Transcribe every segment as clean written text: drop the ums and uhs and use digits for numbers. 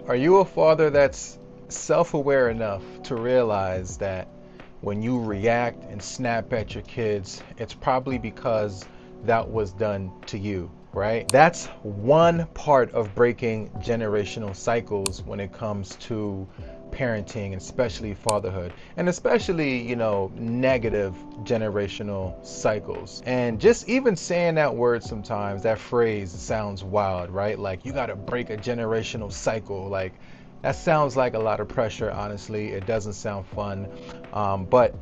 Are you a father that's self-aware enough to realize that when you react and snap at your kids, it's probably because that was done to you, right? That's one part of breaking generational cycles when it comes to parenting, and especially fatherhood, and especially, negative generational cycles. And just even saying that word sometimes, that phrase sounds wild, right? Like you got to break a generational cycle. Like that sounds like a lot of pressure, honestly. It doesn't sound fun. But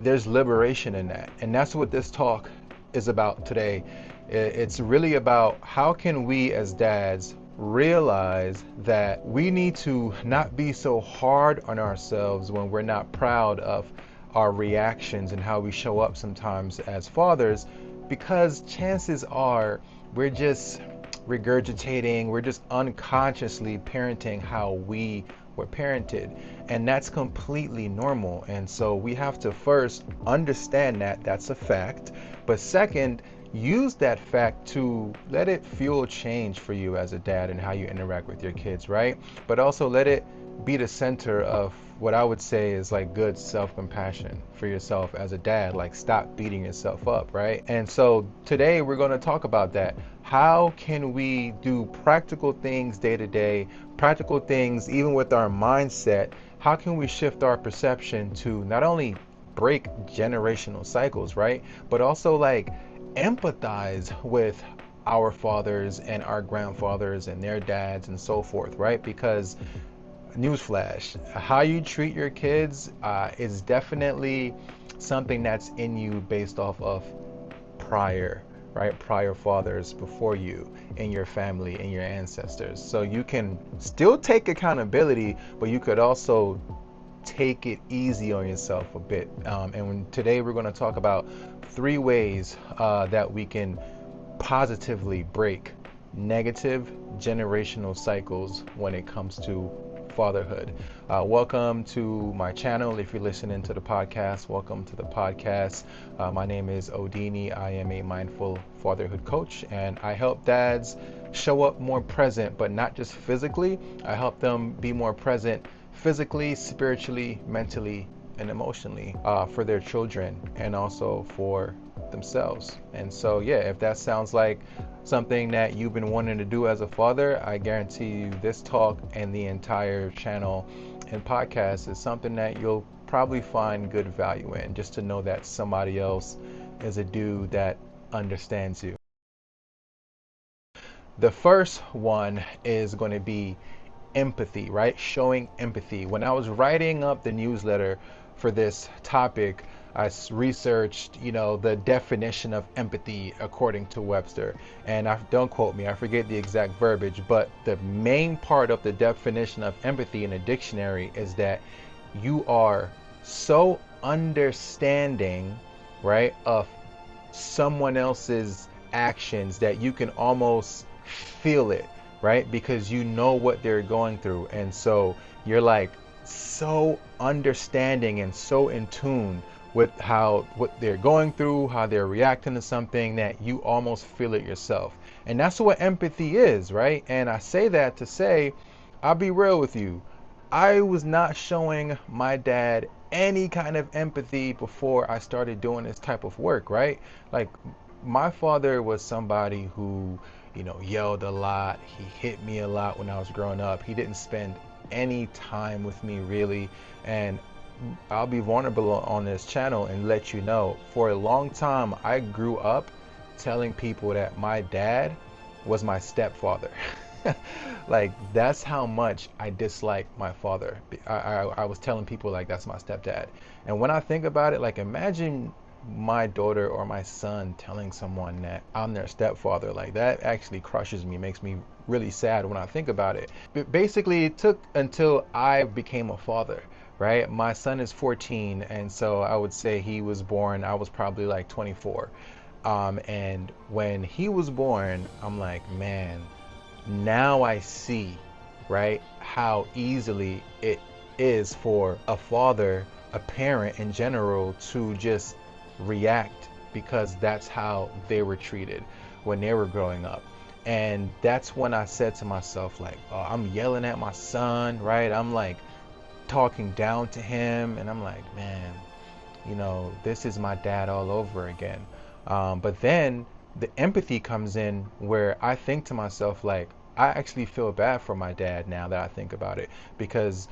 there's liberation in that. And that's what this talk is about today. It's really about how can we as dads realize that we need to not be so hard on ourselves when we're not proud of our reactions and how we show up sometimes as fathers, because chances are we're just regurgitating, we're just unconsciously parenting how we were parented, and that's completely normal. And so we have to first understand that that's a fact, but second, use that fact to let it fuel change for you as a dad and how you interact with your kids, right? But also let it be the center of what I would say is like good self-compassion for yourself as a dad. Like stop beating yourself up, right? And so today we're going to talk about that. How can we do practical things day to day, practical things even with our mindset? How can we shift our perception to not only break generational cycles, right? But also like empathize with our fathers and our grandfathers and their dads and so forth, right? Because newsflash, how you treat your kids is definitely something that's in you based off of prior, right? Prior fathers before you in your family and your ancestors. So you can still take accountability, but you could also take it easy on yourself a bit. Today we're going to talk about 3 ways that we can positively break negative generational cycles when it comes to fatherhood. Welcome to my channel. If you're listening to the podcast, welcome to the podcast. My name is Odini. I am a mindful fatherhood coach, and I help dads show up more present, but not just physically. I help them be more present physically, spiritually, mentally, and emotionally for their children and also for themselves. And so, yeah, if that sounds like something that you've been wanting to do as a father, I guarantee you this talk and the entire channel and podcast is something that you'll probably find good value in, just to know that somebody else is a dude that understands you. The first one is going to be empathy, right? Showing empathy. When I was writing up the newsletter for this topic, I researched, the definition of empathy according to Webster. And don't quote me, I forget the exact verbiage, but the main part of the definition of empathy in a dictionary is that you are so understanding, right, of someone else's actions that you can almost feel it, right? Because you know what they're going through. And so you're like so understanding and so in tune with what they're going through, how they're reacting to something, that you almost feel it yourself. And that's what empathy is, right? And I say that to say, I'll be real with you. I was not showing my dad any kind of empathy before I started doing this type of work, right? Like my father was somebody who, yelled a lot. He hit me a lot when I was growing up. He didn't spend any time with me really. And I'll be vulnerable on this channel and let you know, for a long time, I grew up telling people that my dad was my stepfather. Like that's how much I dislike my father. I was telling people like that's my stepdad. And when I think about it, like imagine my daughter or my son telling someone that I'm their stepfather. Like that actually crushes me, makes me really sad when I think about it. But basically it took until I became a father, right? My son is 14, and so I would say he was born, I was probably like 24. And when he was born, I'm like, man, now I see, right, how easily it is for a father, a parent in general, to just react because that's how they were treated when they were growing up. And that's when I said to myself, like, oh, I'm yelling at my son, right? I'm like talking down to him, and I'm like, man, this is my dad all over again. But then the empathy comes in where I think to myself, like, I actually feel bad for my dad now that I think about it, because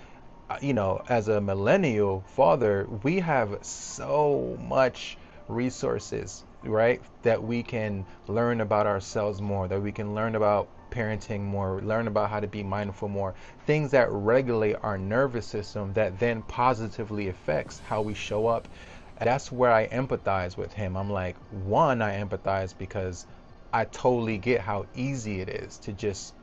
as a millennial father, we have so much resources, right? That we can learn about ourselves more, that we can learn about parenting more, learn about how to be mindful more, things that regulate our nervous system that then positively affects how we show up. That's where I empathize with him. I'm like, one, I empathize because I totally get how easy it is to just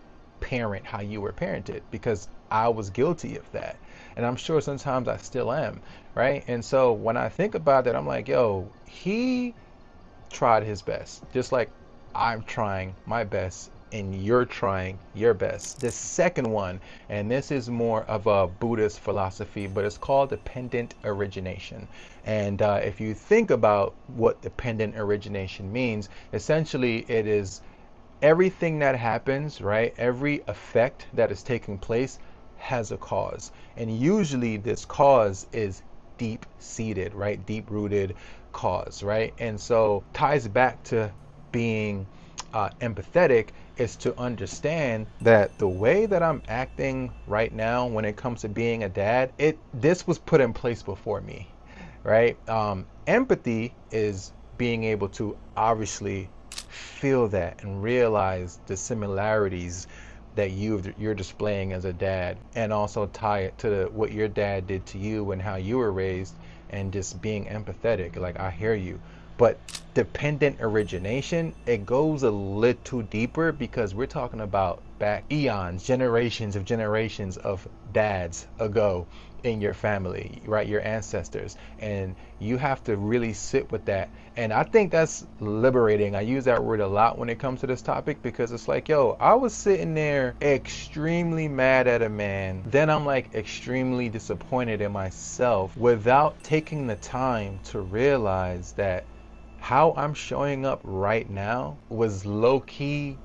parent how you were parented, because I was guilty of that. And I'm sure sometimes I still am, right? And so when I think about that, I'm like, yo, he tried his best, just like I'm trying my best and you're trying your best. The second one, and this is more of a Buddhist philosophy, but it's called dependent origination. And if you think about what dependent origination means, essentially it is everything that happens, right? Every effect that is taking place has a cause. And usually this cause is deep seated, right? Deep rooted cause, right? And so ties back to being empathetic is to understand that the way that I'm acting right now when it comes to being a dad, this was put in place before me, right? Empathy is being able to obviously feel that and realize the similarities that you're displaying as a dad, and also tie it to what your dad did to you and how you were raised, and just being empathetic, like, I hear you. But dependent origination, it goes a little deeper, because we're talking about back eons, generations of dads ago in your family, right? Your ancestors. And you have to really sit with that. And I think that's liberating. I use that word a lot when it comes to this topic, because it's like, yo, I was sitting there extremely mad at a man. Then I'm like extremely disappointed in myself without taking the time to realize that how I'm showing up right now was low-key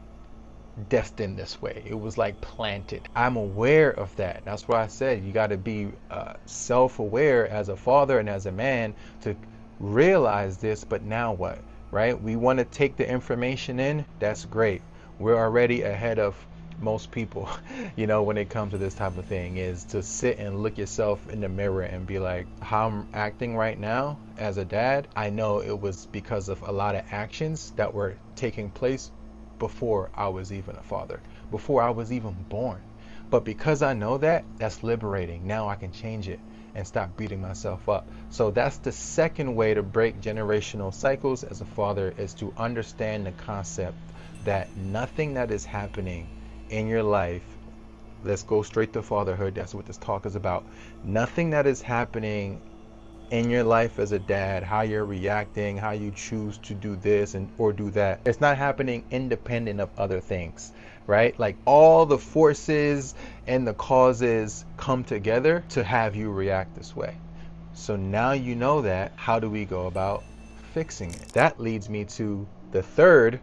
destined this way. It was like planted. I'm aware of that. That's why I said you got to be self-aware as a father and as a man to realize this. But now what, right? We want to take the information in. That's great. We're already ahead of most people, when it comes to this type of thing, is to sit and look yourself in the mirror and be like, how I'm acting right now as a dad, I know it was because of a lot of actions that were taking place before I was even a father, before I was even born. But because I know that, that's liberating. Now I can change it and stop beating myself up. So that's the second way to break generational cycles as a father, is to understand the concept that nothing that is happening in your life, let's go straight to fatherhood, that's what this talk is about. Nothing that is happening in your life as a dad, how you're reacting, how you choose to do this and or do that, it's not happening independent of other things, right? Like, all the forces and the causes come together to have you react this way. So now you know that. How do we go about fixing it? That leads me to the third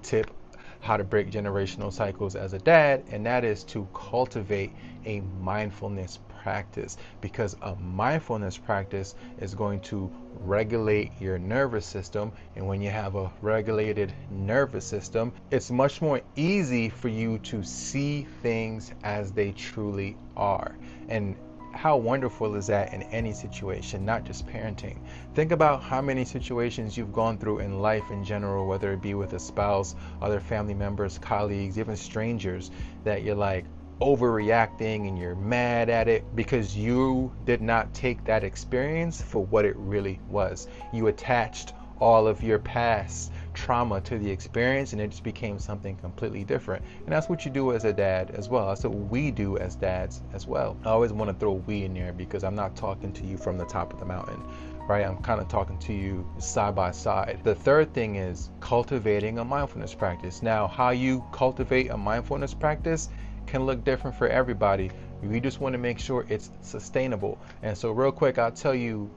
tip, how to break generational cycles as a dad, and that is to cultivate a mindfulness practice, because a mindfulness practice is going to regulate your nervous system. And when you have a regulated nervous system, it's much more easy for you to see things as they truly are. And how wonderful is that in any situation, not just parenting? Think about how many situations you've gone through in life in general, whether it be with a spouse, other family members, colleagues, even strangers, that you're like overreacting and you're mad at it because you did not take that experience for what it really was. You attached all of your past trauma to the experience, and it just became something completely different. And that's what you do as a dad as well. That's what we do as dads as well. I always want to throw we in there, because I'm not talking to you from the top of the mountain, right? I'm kind of talking to you side by side. The third thing is cultivating a mindfulness practice. Now, how you cultivate a mindfulness practice can look different for everybody. We just want to make sure it's sustainable. And so real quick, I'll tell you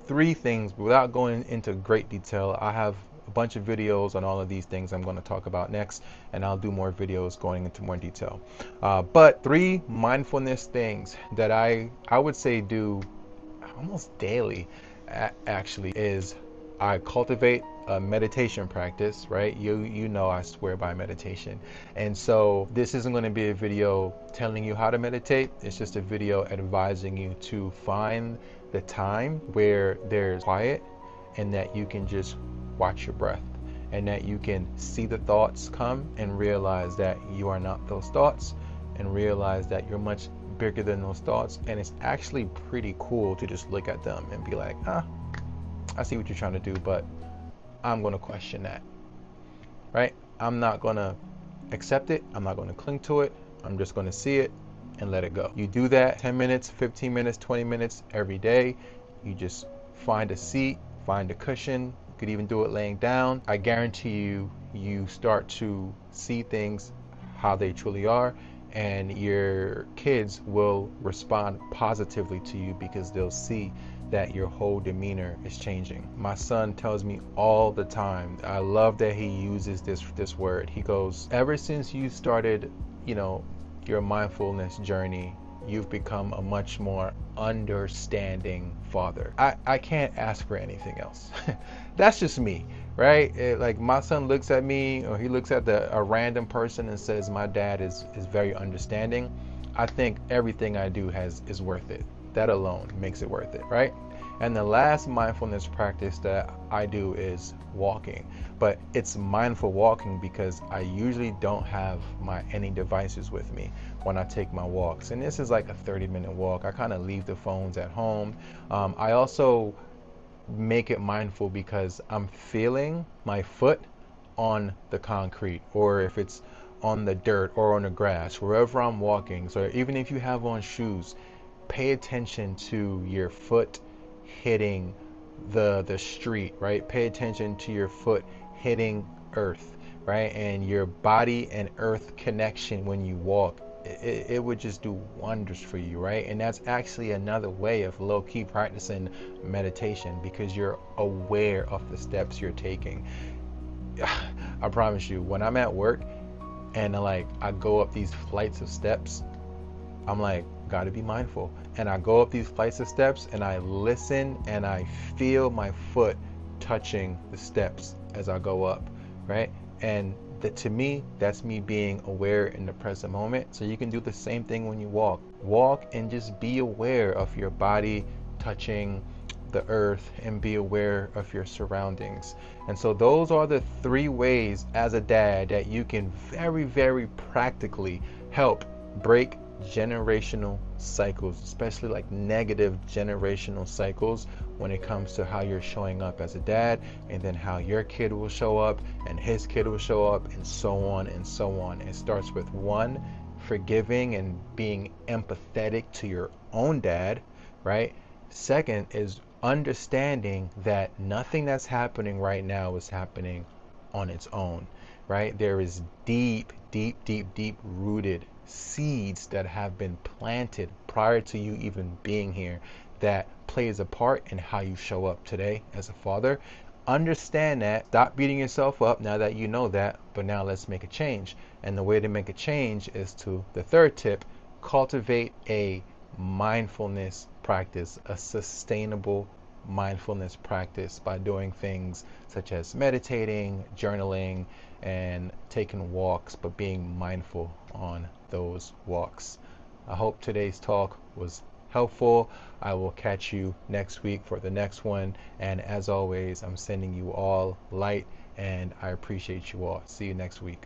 3 things without going into great detail. I have a bunch of videos on all of these things I'm going to talk about next, and I'll do more videos going into more detail. But 3 mindfulness things that I would say do almost daily actually is I cultivate a meditation practice, right? You know I swear by meditation. And so this isn't going to be a video telling you how to meditate. It's just a video advising you to find the time where there's quiet and that you can just watch your breath and that you can see the thoughts come and realize that you are not those thoughts, and realize that you're much bigger than those thoughts. And it's actually pretty cool to just look at them and be like, I see what you're trying to do, but I'm going to question that, right? I'm not going to accept it. I'm not going to cling to it. I'm just going to see it and let it go. You do that 10 minutes, 15 minutes, 20 minutes every day. You just find a seat, find a cushion. You could even do it laying down. I guarantee you, you start to see things how they truly are, and your kids will respond positively to you because they'll see that your whole demeanor is changing. My son tells me all the time, I love that he uses this word. He goes, ever since you started, your mindfulness journey, you've become a much more understanding father. I can't ask for anything else. That's just me, right? Like my son looks at me, or he looks at a random person and says, my dad is very understanding. I think everything I do is worth it. That alone makes it worth it, right? And the last mindfulness practice that I do is walking. But it's mindful walking because I usually don't have any devices with me when I take my walks. And this is like a 30-minute walk. I kind of leave the phones at home. I also make it mindful because I'm feeling my foot on the concrete, or if it's on the dirt or on the grass, wherever I'm walking. So even if you have on shoes, pay attention to your foot hitting the street, right? Pay attention to your foot hitting earth, right? And your body and earth connection when you walk, it would just do wonders for you, right? And that's actually another way of low-key practicing meditation, because you're aware of the steps you're taking. I promise you, when I'm at work and I go up these flights of steps, I'm like, gotta be mindful. And I go up these flights of steps and I listen and I feel my foot touching the steps as I go up, right? And to me, that's me being aware in the present moment. So you can do the same thing when you walk. Walk and just be aware of your body touching the earth and be aware of your surroundings. And so those are the 3 ways as a dad that you can very, very practically help break generational cycles, especially like negative generational cycles, when it comes to how you're showing up as a dad, and then how your kid will show up and his kid will show up, and so on and so on. It starts with 1, forgiving and being empathetic to your own dad, right? 2nd is understanding that nothing that's happening right now is happening on its own, right? There is deep rooted seeds that have been planted prior to you even being here that plays a part in how you show up today as a father. Understand that. Stop beating yourself up now that you know that, but now let's make a change. And the way to make a change is to, the 3rd tip, cultivate a mindfulness practice, a sustainable mindfulness practice, by doing things such as meditating, journaling, and taking walks, but being mindful on those walks. I hope today's talk was helpful. I will catch you next week for the next one. And as always, I'm sending you all light, and I appreciate you all. See you next week.